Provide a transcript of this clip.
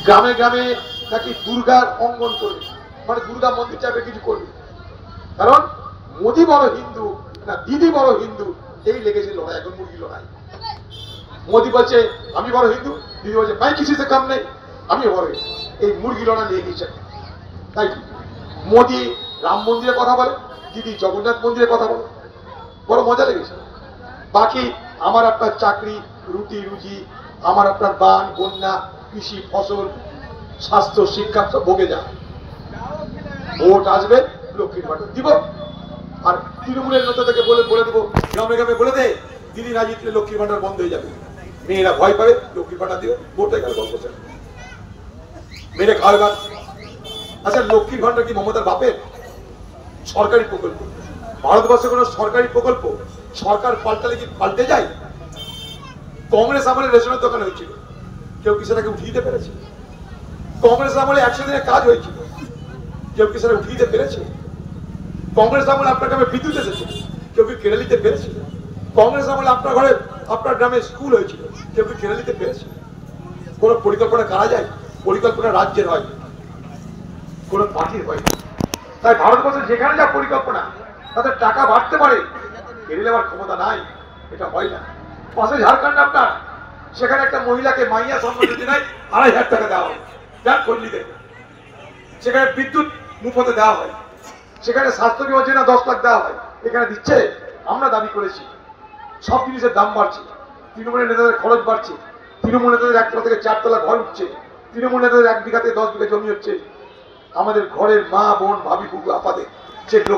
গ্রামে গ্রামে নাকি দুর্গার অঙ্গন করবে, মানে দুর্গা মন্দির চাপে কিছু করবে। কারণ মোদি বড় হিন্দু না দিদি বড় হিন্দু, এই লেগেছে লড়াই, এখন মুরগি লড়াই। মোদি বলছে আমি বড় হিন্দু, দিদি বলছে ভাই কিছু সে কাম নেই, আমি বড় হিন্দু। এই মুরগি লড়াই নিয়ে গেছে। তাই মোদি রাম মন্দিরের কথা বলে, দিদি জগন্নাথ মন্দিরের কথা বলে, বড় মজা লেগেছে। বাকি আমার আপনার চাকরি, রুটি রুজি, আমার আপনার বান বন্যা, কৃষি ফসল, স্বাস্থ্য, শিক্ষা সব ভোগে যায়। ভোট আসবে, লক্ষ্মীর ভান্ডার দিব। আর তৃণমূলের নেতা থেকে বলে দেবো, গ্রামে গ্রামে বলে দে দিদি না জিতলে লক্ষ্মীর ভান্ডার বন্ধ হয়ে যাবে। মেয়েরা ভয় পাবে, লক্ষ্মীর ভান্ডার দিবে, ভোট হয়ে গেল গল্প শেষ। মেরে খাওয়াবে। আচ্ছা, লক্ষ্মীর ভান্ডার কি মমতার বাপের? সরকারি প্রকল্প। ভারতবর্ষে কোন সরকারি প্রকল্প সরকার পাল্টালে কি পাল্টে যায়? কংগ্রেস আমলে রেশনের দোকান হয়েছিল, কেউ কি সেটাকে উঠিয়ে দিতে পেরেছে? কংগ্রেস আমলে 100 দিনের কাজ হয়েছিল, কেউ কি সেটা উঠিয়ে দিতে পেরেছে? কংগ্রেস আমলে আপনার গ্রামে বিদ্যুৎ এসেছে, কেউ কি কেড়ে নিতে পেরেছে? কংগ্রেস আমলে আপনার ঘরে আপনার গ্রামে স্কুল হয়েছিল, কেউ কি কেড়ে নিতে পেরেছে? কোন পরিকল্পনা করা যায়? পরিকল্পনা রাজ্যের হয়, কোন পার্টির হয়। তাই ভারতবর্ষে যেখানে যা পরিকল্পনা, তাদের টাকা বাড়তে পারে, কেড়ে নেওয়ার ক্ষমতা নাই, এটা হয় না। পাশে ঝাড়খণ্ড আপনার, সেখানে একটা মহিলাকে মাইয়া সম্মান যোজনায় 2,500 টাকা দেওয়া হয়, যার কর্মী দেবে। সেখানে বিদ্যুৎ মুফতে দেওয়া হয়, সেখানে স্বাস্থ্য বিমা যোজনা 10 লাখ দেওয়া হয়। এখানে দিচ্ছে? আমরা দাবি করেছি। সব জিনিসের দাম বাড়ছে, তৃণমূলের নেতাদের খরচ বাড়ছে, তৃণমূল নেতাদের 1 তলা থেকে 4 তলা ঘর উঠছে, তৃণমূল নেতাদের 1 বিঘা থেকে 10 বিঘা জমি হচ্ছে। আমাদের ঘরের মা বোন ভাবি বুবু আপাদের